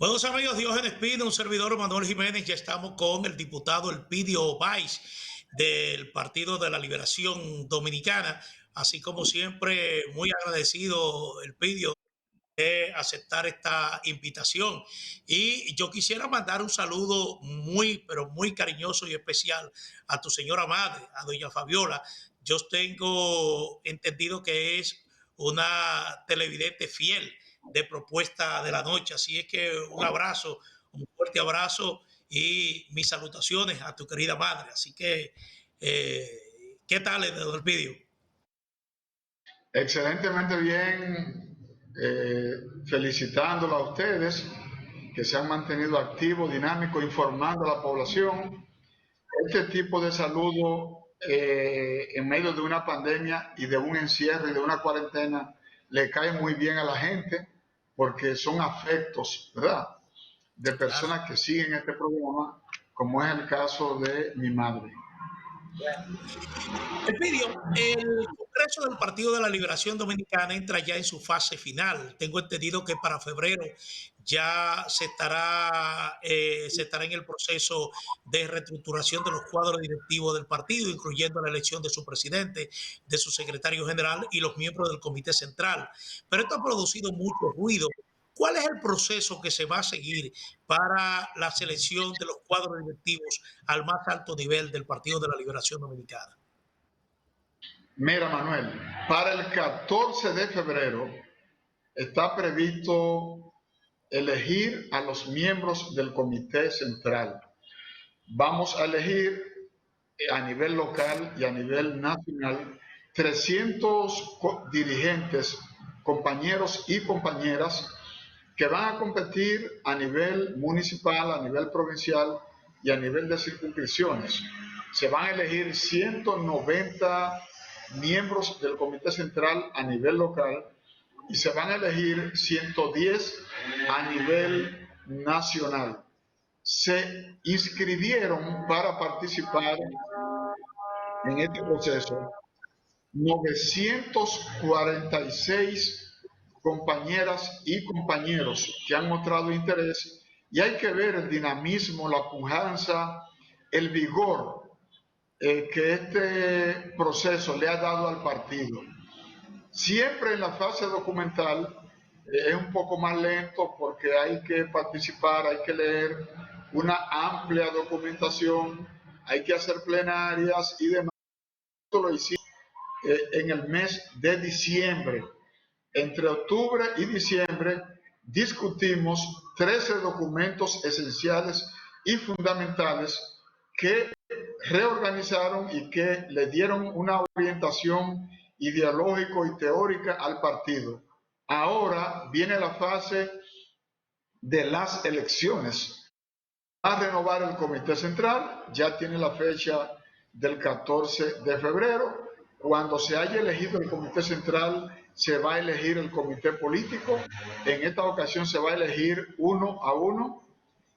Buenos amigos, Diógenes Pide, un servidor Manuel Jiménez. Ya estamos con el diputado Elpidio Báez del Partido de la Liberación Dominicana. Así como siempre, muy agradecido, Elpidio, de aceptar esta invitación. Y yo quisiera mandar un saludo muy, pero muy cariñoso y especial a tu señora madre, a doña Fabiola. Yo tengo entendido que es una televidente fiel de Propuesta de la Noche. Así es que un abrazo, un fuerte abrazo y mis salutaciones a tu querida madre. Así que, ¿qué tal, don Elpidio? Excelentemente bien, felicitándolo a ustedes que se han mantenido activos, dinámicos, informando a la población. Este tipo de saludo en medio de una pandemia y de un encierro y de una cuarentena le cae muy bien a la gente porque son afectos, ¿verdad? De Claro. personas que siguen este programa, como es el caso de mi madre. Elpidio, el Congreso del Partido de la Liberación Dominicana entra ya en su fase final. Tengo entendido que para febrero ya se estará en el proceso de reestructuración de los cuadros directivos del partido, incluyendo la elección de su presidente, de su secretario general y los miembros del comité central. Pero esto ha producido mucho ruido. ¿Cuál es el proceso que se va a seguir para la selección de los cuadros directivos al más alto nivel del Partido de la Liberación Dominicana? Mira, Manuel, para el 14 de febrero está previsto elegir a los miembros del comité central. Vamos a elegir a nivel local y a nivel nacional 300 dirigentes, compañeros y compañeras que van a competir a nivel municipal, a nivel provincial y a nivel de circunscripciones. Se van a elegir 190 miembros del comité central a nivel local y se van a elegir 110 a nivel nacional. Se inscribieron para participar en este proceso 946 compañeras y compañeros que han mostrado interés y hay que ver el dinamismo, la pujanza, el vigor que este proceso le ha dado al partido. Siempre en la fase documental es un poco más lento porque hay que participar, hay que leer una amplia documentación, hay que hacer plenarias y demás. Esto lo hicimos en el mes de diciembre. Entre octubre y diciembre discutimos 13 documentos esenciales y fundamentales que reorganizaron y que le dieron una orientación ideológico y teórica al partido. Ahora viene la fase de las elecciones. Va a renovar el comité central, ya tiene la fecha del 14 de febrero. Cuando se haya elegido el comité central, se va a elegir el comité político. En esta ocasión se va a elegir uno a uno,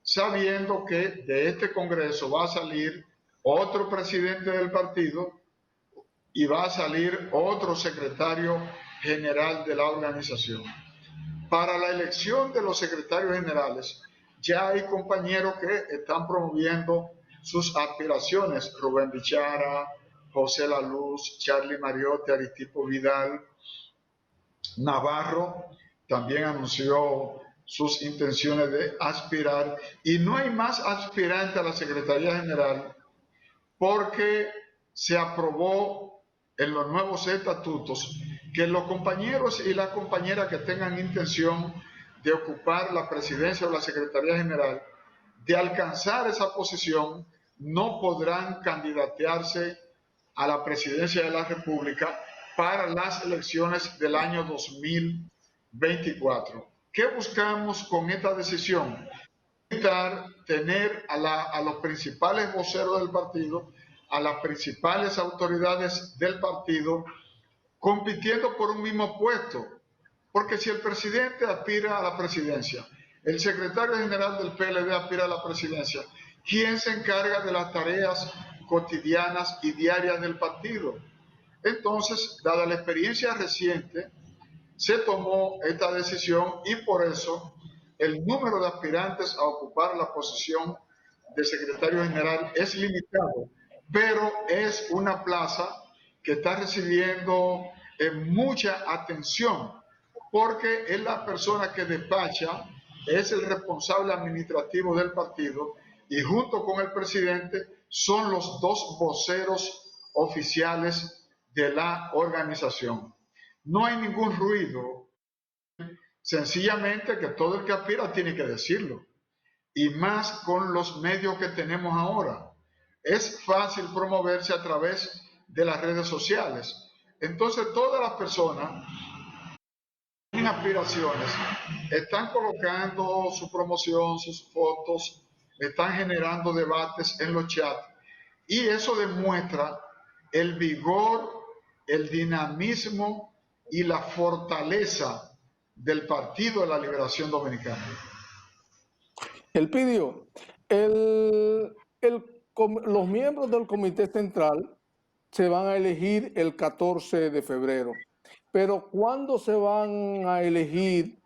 sabiendo que de este congreso va a salir otro presidente del partido y va a salir otro secretario general de la organización. Para la elección de los secretarios generales, ya hay compañeros que están promoviendo sus aspiraciones. Rubén Bichara, José La Luz, Charlie Mariotti, Aristipo Vidal, Navarro también anunció sus intenciones de aspirar y no hay más aspirante a la Secretaría General porque se aprobó en los nuevos estatutos que los compañeros y las compañeras que tengan intención de ocupar la presidencia o la Secretaría General, de alcanzar esa posición, no podrán candidatearse a la presidencia de la República para las elecciones del año 2024. ¿Qué buscamos con esta decisión? Tener a los principales voceros del partido, a las principales autoridades del partido, compitiendo por un mismo puesto. Porque si el presidente aspira a la presidencia, el secretario general del PLD aspira a la presidencia, ¿quién se encarga de las tareas cotidianas y diarias del partido? Entonces, dada la experiencia reciente, se tomó esta decisión y por eso el número de aspirantes a ocupar la posición de secretario general es limitado, pero es una plaza que está recibiendo mucha atención porque es la persona que despacha, es el responsable administrativo del partido y junto con el presidente son los dos voceros oficiales de la organización. No hay ningún ruido, sencillamente que todo el que aspira tiene que decirlo, y más con los medios que tenemos ahora. Es fácil promoverse a través de las redes sociales. Entonces todas las personas que tienen aspiraciones están colocando su promoción, sus fotos, están generando debates en los chats y eso demuestra el vigor, el dinamismo y la fortaleza del Partido de la Liberación Dominicana. Elpidio, los miembros del Comité Central se van a elegir el 14 de febrero, pero ¿cuándo se van a elegir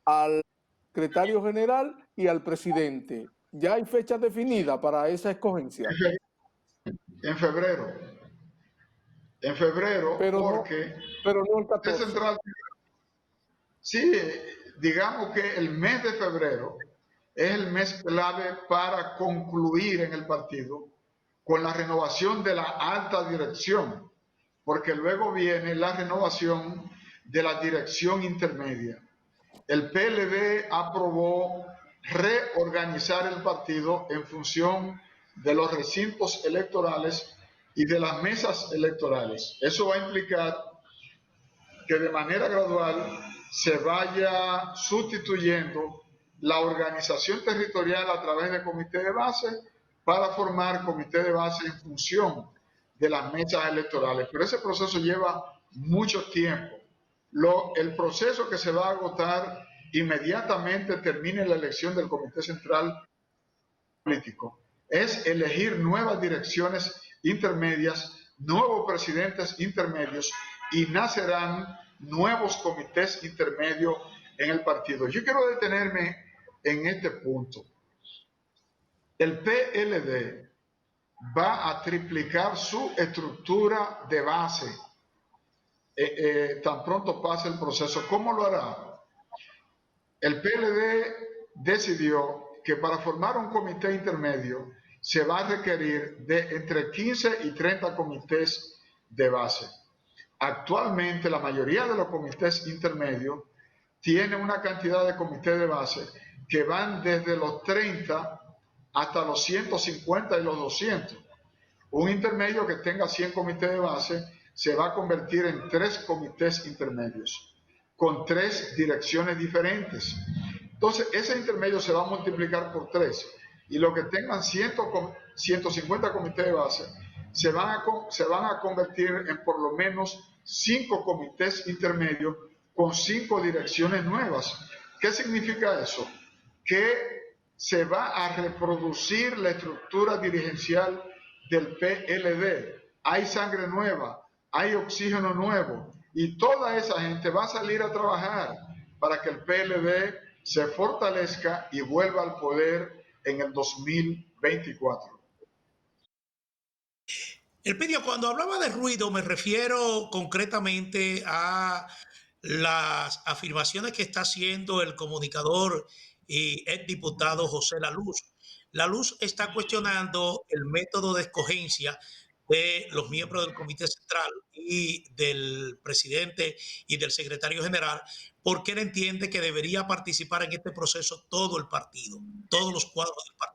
al secretario general y al presidente? ¿Ya hay fecha definida para esa escogencia? En febrero. En febrero, Pero porque no el el 14. Central, sí, digamos que el mes de febrero es el mes clave para concluir en el partido con la renovación de la alta dirección, porque luego viene la renovación de la dirección intermedia. El PLD aprobó reorganizar el partido en función de los recintos electorales y de las mesas electorales. Eso va a implicar que de manera gradual se vaya sustituyendo la organización territorial a través de comité de base para formar comité de base en función de las mesas electorales. Pero ese proceso lleva mucho tiempo. El proceso que se va a agotar inmediatamente termine la elección del Comité Central Político es elegir nuevas direcciones intermedias, nuevos presidentes intermedios y nacerán nuevos comités intermedios en el partido. Yo quiero detenerme en este punto. El PLD va a triplicar su estructura de base tan pronto pase el proceso. ¿Cómo lo hará? El PLD decidió que para formar un comité intermedio se va a requerir de entre 15 y 30 comités de base. Actualmente la mayoría de los comités intermedios tienen una cantidad de comités de base que van desde los 30 hasta los 150 y los 200. Un intermedio que tenga 100 comités de base se va a convertir en 3 comités intermedios, con 3 direcciones diferentes. Entonces, ese intermedio se va a multiplicar por 3, y los que tengan 150 comités de base se van a convertir en por lo menos 5 comités intermedios con 5 direcciones nuevas. ¿Qué significa eso? Que se va a reproducir la estructura dirigencial del PLD. Hay sangre nueva, hay oxígeno nuevo y toda esa gente va a salir a trabajar para que el PLD se fortalezca y vuelva al poder en el 2024. Elpidio, cuando hablaba de ruido me refiero concretamente a las afirmaciones que está haciendo el comunicador y exdiputado José Laluz. Laluz está cuestionando el método de escogencia de los miembros del Comité Central y del presidente y del secretario general, porque él entiende que debería participar en este proceso todo el partido, todos los cuadros del partido.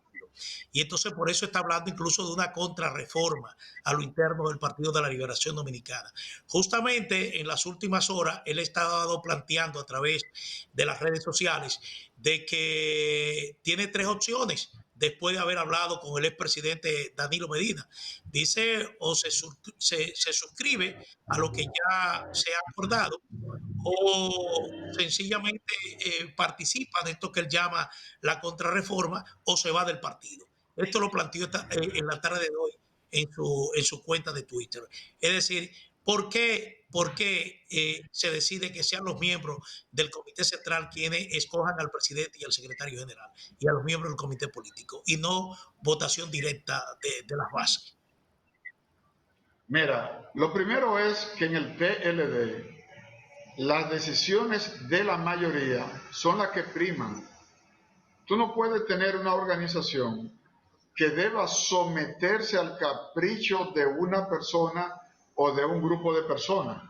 Y entonces por eso está hablando incluso de una contrarreforma a lo interno del Partido de la Liberación Dominicana. Justamente en las últimas horas él ha estado planteando a través de las redes sociales de que tiene 3 opciones después de haber hablado con el expresidente Danilo Medina. Dice o se suscribe a lo que ya se ha acordado o sencillamente participa de esto que él llama la contrarreforma o se va del partido. Esto lo planteó en la tarde de hoy en su cuenta de Twitter. Es decir, por qué se decide que sean los miembros del Comité Central quienes escojan al presidente y al secretario general y a los miembros del comité político y no votación directa de las bases? Mira, lo primero es que en el PLD las decisiones de la mayoría son las que priman. Tú no puedes tener una organización que deba someterse al capricho de una persona o de un grupo de personas.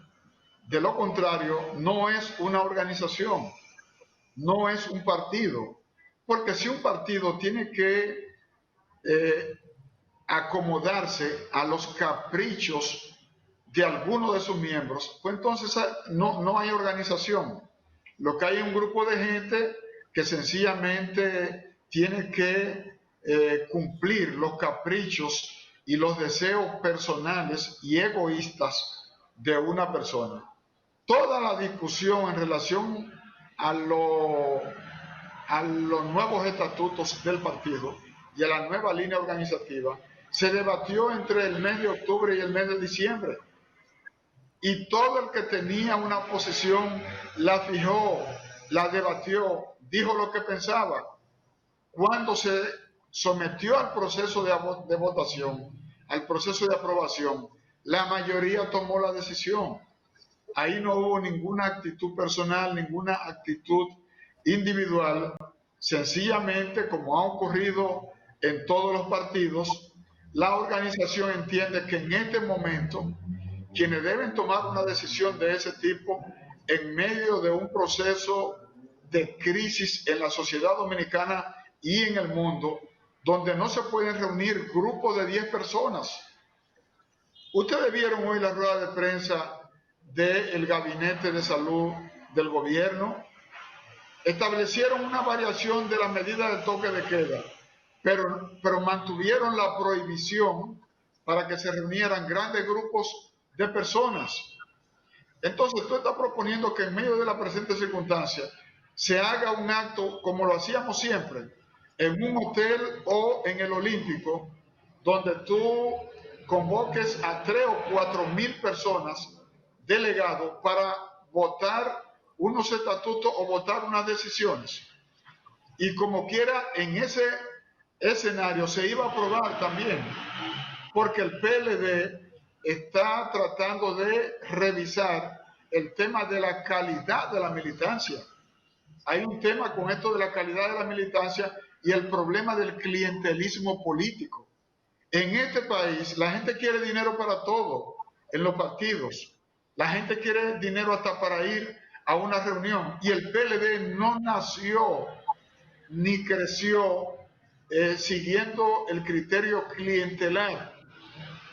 De lo contrario, no es una organización, no es un partido, porque si un partido tiene que eh, acomodarse a los caprichos de alguno de sus miembros, pues entonces no hay organización. Lo que hay es un grupo de gente que sencillamente tiene que cumplir los caprichos y los deseos personales y egoístas de una persona. Toda la discusión en relación a, a los nuevos estatutos del partido y a la nueva línea organizativa se debatió entre el mes de octubre y el mes de diciembre. Y todo el que tenía una posición la fijó, la debatió, dijo lo que pensaba. Cuando se sometió al proceso de votación, al proceso de aprobación, la mayoría tomó la decisión. Ahí no hubo ninguna actitud personal, ninguna actitud individual. Sencillamente, como ha ocurrido en todos los partidos, la organización entiende que en este momento quienes deben tomar una decisión de ese tipo en medio de un proceso de crisis en la sociedad dominicana y en el mundo, donde no se pueden reunir grupos de 10 personas. Ustedes vieron hoy la rueda de prensa del Gabinete de Salud del gobierno. Establecieron una variación de la medida de toque de queda, pero mantuvieron la prohibición para que se reunieran grandes grupos de personas. Entonces tú estás proponiendo que en medio de la presente circunstancia se haga un acto como lo hacíamos siempre, en un hotel o en el Olímpico, donde tú convoques a 3 o 4 mil personas delegados para votar unos estatutos o votar unas decisiones. Y como quiera, en ese escenario se iba a aprobar también, porque el PLD está tratando de revisar el tema de la calidad de la militancia. Hay un tema con esto de la calidad de la militancia y el problema del clientelismo político. En este país la gente quiere dinero para todo en los partidos. La gente quiere dinero hasta para ir a una reunión y el PLD no nació ni creció siguiendo el criterio clientelar.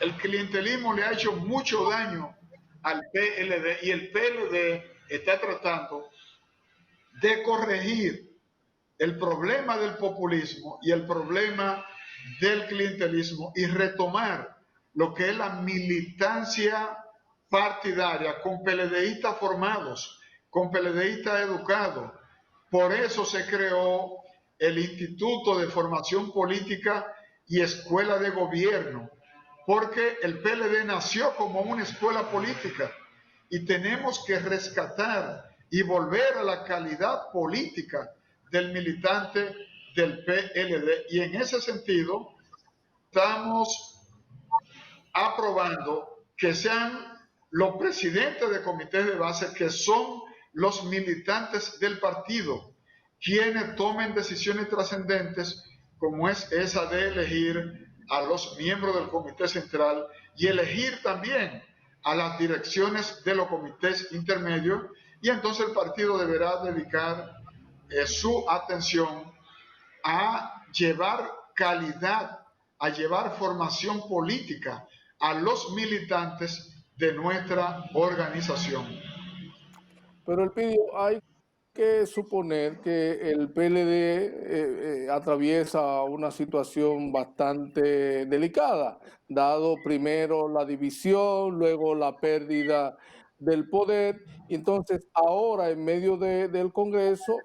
El clientelismo le ha hecho mucho daño al PLD y el PLD está tratando de corregir el problema del populismo y el problema del clientelismo y retomar lo que es la militancia partidaria con PLDistas formados, con PLDistas educados. Por eso se creó el Instituto de Formación Política y Escuela de Gobierno, porque el PLD nació como una escuela política y tenemos que rescatar y volver a la calidad política del militante del PLD. Y en ese sentido, estamos aprobando que sean los presidentes de comités de base, que son los militantes del partido, quienes tomen decisiones trascendentes, como es esa de elegir a los miembros del comité central y elegir también a las direcciones de los comités intermedios, y entonces el partido deberá dedicar su atención a llevar calidad, a llevar formación política a los militantes de nuestra organización. Pero el pidió, hay que suponer que el PLD atraviesa una situación bastante delicada, dado primero la división, luego la pérdida del poder, y entonces ahora en medio del Congreso,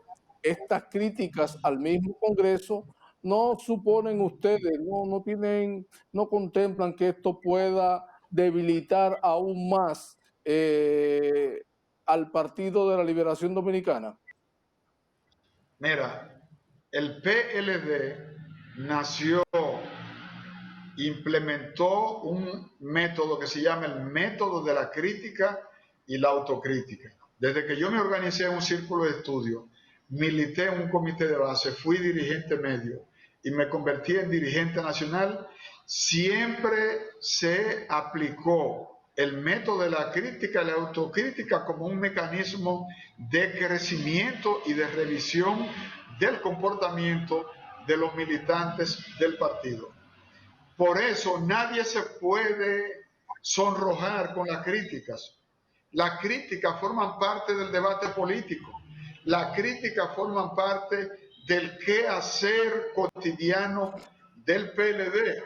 estas críticas al mismo Congreso no suponen ustedes, no contemplan que esto pueda debilitar aún más al Partido de la Liberación Dominicana? Mira, el PLD nació, implementó un método que se llama el método de la crítica y la autocrítica. Desde que yo me organicé en un círculo de estudio, milité en un comité de base, fui dirigente medio y me convertí en dirigente nacional, siempre se aplicó el método de la crítica y la autocrítica como un mecanismo de crecimiento y de revisión del comportamiento de los militantes del partido. Por eso nadie se puede sonrojar con las críticas. Las críticas forman parte del debate político. Las críticas forman parte del quehacer cotidiano del PLD.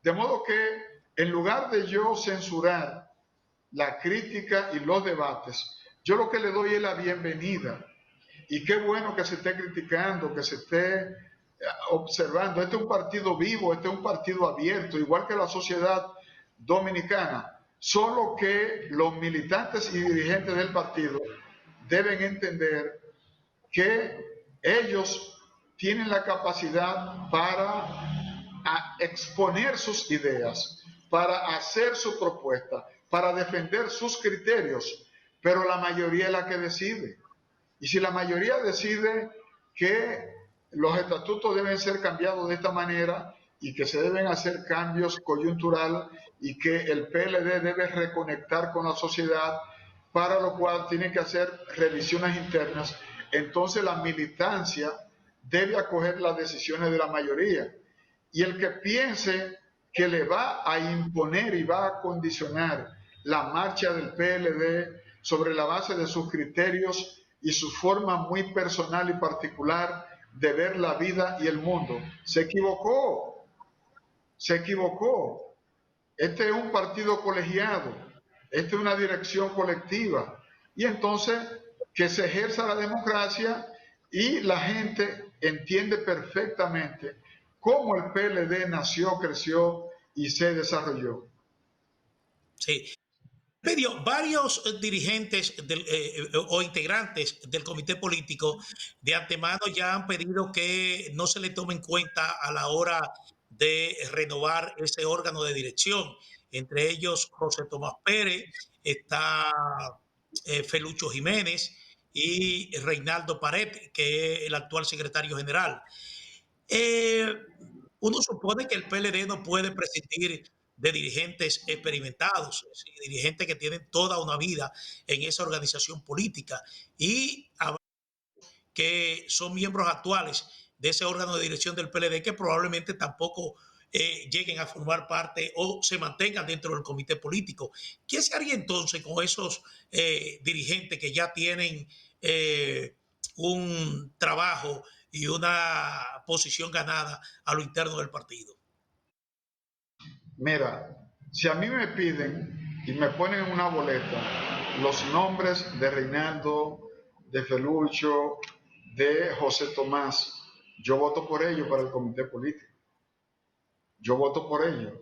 De modo que en lugar de yo censurar la crítica y los debates, yo lo que le doy es la bienvenida. Y qué bueno que se esté criticando, que se esté observando. Este es un partido vivo, este es un partido abierto, igual que la sociedad dominicana. Solo que los militantes y dirigentes del partido deben entender que ellos tienen la capacidad para exponer sus ideas, para hacer su propuesta, para defender sus criterios, pero la mayoría es la que decide. Y si la mayoría decide que los estatutos deben ser cambiados de esta manera y que se deben hacer cambios coyuntural y que el PLD debe reconectar con la sociedad, para lo cual tienen que hacer revisiones internas, entonces la militancia debe acoger las decisiones de la mayoría. Y el que piense que le va a imponer y va a condicionar la marcha del PLD sobre la base de sus criterios y su forma muy personal y particular de ver la vida y el mundo, se equivocó, se equivocó. Este es un partido colegiado, esta es una dirección colectiva, y entonces que se ejerza la democracia y la gente entiende perfectamente cómo el PLD nació, creció y se desarrolló. Sí. Pero varios dirigentes o integrantes del comité político de antemano ya han pedido que no se le tome en cuenta a la hora de renovar ese órgano de dirección. Entre ellos José Tomás Pérez, está Felucho Jiménez y Reinaldo Pared, que es el actual secretario general. Eh, Uno supone que el PLD no puede prescindir de dirigentes experimentados, dirigentes que tienen toda una vida en esa organización política y que son miembros actuales de ese órgano de dirección del PLD que probablemente tampoco lleguen a formar parte o se mantengan dentro del comité político. ¿Qué se haría entonces con esos dirigentes que ya tienen un trabajo y una posición ganada a lo interno del partido? Mira, si a mí me piden y me ponen en una boleta los nombres de Reinaldo, de Felucho, de José Tomás, yo voto por ellos para el comité político. Yo voto por ellos.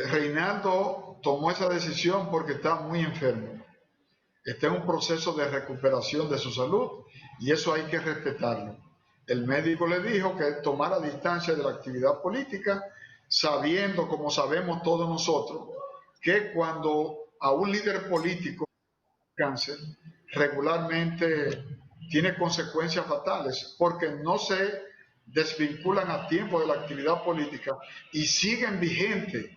Reinaldo tomó esa decisión porque está muy enfermo. Está en un proceso de recuperación de su salud y eso hay que respetarlo. El médico le dijo que tomara distancia de la actividad política, sabiendo, como sabemos todos nosotros, que cuando a un líder político cáncer regularmente tiene consecuencias fatales porque no se desvinculan a tiempo de la actividad política y siguen vigentes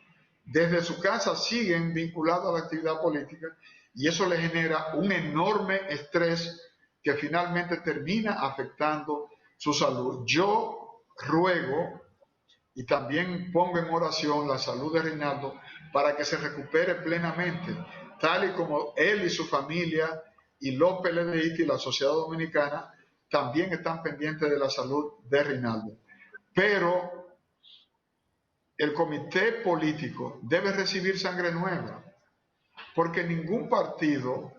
desde su casa, siguen vinculados a la actividad política y eso le genera un enorme estrés que finalmente termina afectando su salud. Yo ruego y también pongo en oración la salud de Reinaldo para que se recupere plenamente, tal y como él y su familia y los PLDistas y la sociedad dominicana también están pendientes de la salud de Reinaldo. Pero el comité político debe recibir sangre nueva, porque ningún partido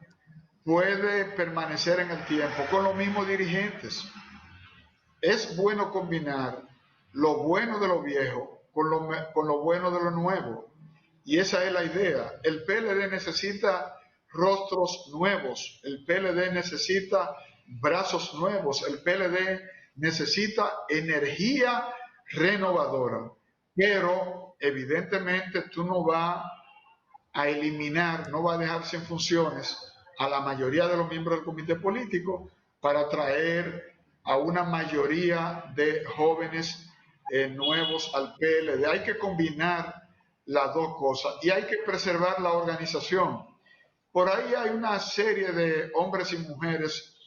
puede permanecer en el tiempo con los mismos dirigentes. Es bueno combinar lo bueno de lo viejo con lo bueno de lo nuevo. y esa es la idea. El PLD necesita rostros nuevos, el PLD necesita brazos nuevos, el PLD necesita energía renovadora, pero evidentemente tú no vas a eliminar, no va a dejar sin funciones a la mayoría de los miembros del comité político para traer a una mayoría de jóvenes nuevos al PLD. Hay que combinar las dos cosas y hay que preservar la organización. Por ahí hay una serie de hombres y mujeres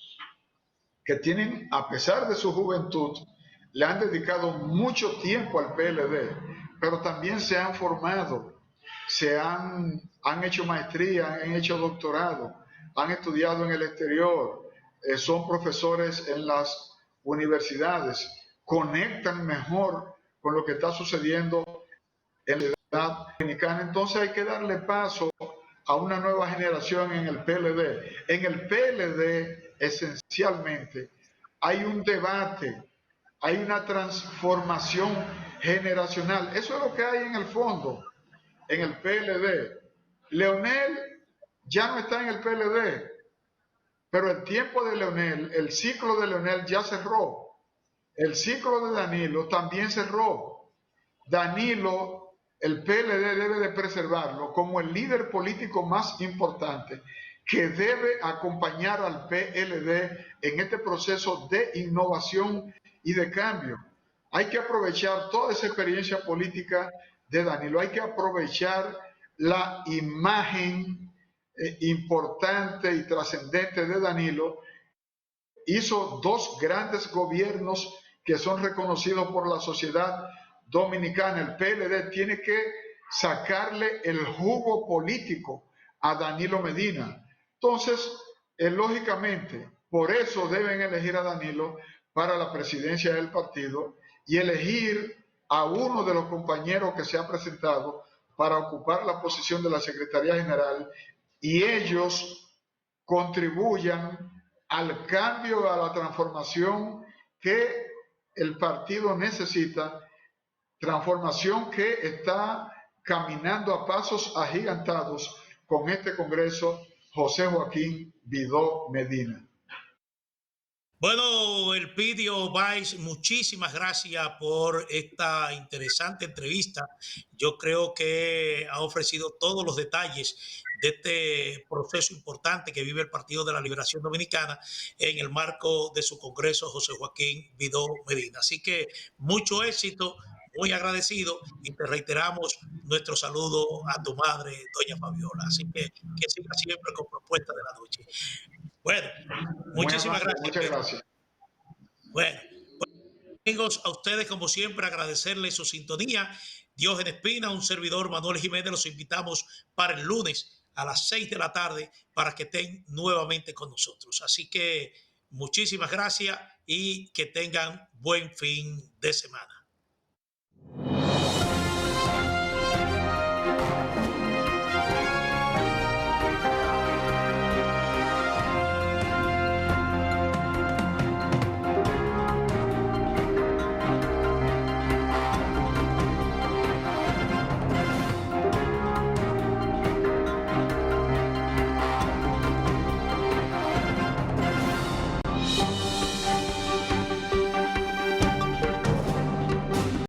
que tienen, a pesar de su juventud, le han dedicado mucho tiempo al PLD, pero también se han formado, han hecho maestría, han hecho doctorado, han estudiado en el exterior, son profesores en las universidades, conectan mejor con lo que está sucediendo en la edad dominicana. Entonces hay que darle paso a una nueva generación en el PLD. En el PLD, esencialmente, hay un debate, hay una transformación generacional. Eso es lo que hay en el fondo, en el PLD. Leonel ya no está en el PLD, pero el tiempo de Leonel, el ciclo de Leonel ya cerró. El ciclo de Danilo también cerró. Danilo, el PLD debe de preservarlo como el líder político más importante que debe acompañar al PLD en este proceso de innovación y de cambio. Hay que aprovechar toda esa experiencia política de Danilo, hay que aprovechar la imagen importante y trascendente de Danilo. Hizo dos grandes gobiernos que son reconocidos por la sociedad dominicana. El PLD tiene que sacarle el jugo político a Danilo Medina. Entonces, lógicamente, por eso deben elegir a Danilo para la presidencia del partido y elegir a uno de los compañeros que se ha presentado para ocupar la posición de la Secretaría General y ellos contribuyan al cambio, a la transformación que el partido necesita, transformación que está caminando a pasos agigantados con este Congreso José Joaquín Vidó Medina. Bueno, Elpidio Báez, muchísimas gracias por esta interesante entrevista. Yo creo que ha ofrecido todos los detalles de este proceso importante que vive el Partido de la Liberación Dominicana en el marco de su Congreso José Joaquín Vidó Medina. Así que mucho éxito, muy agradecido y te reiteramos nuestro saludo a tu madre, doña Fabiola. Así que siga siempre con Propuesta de la Noche. Bueno, Muy muchísimas amable, gracias, muchas Pedro. gracias. Bueno, amigos, a ustedes como siempre agradecerles su sintonía. Diógenes Espina, un servidor Manuel Jiménez, los invitamos para el lunes a las 6 de la tarde para que estén nuevamente con nosotros. Así que muchísimas gracias y que tengan buen fin de semana.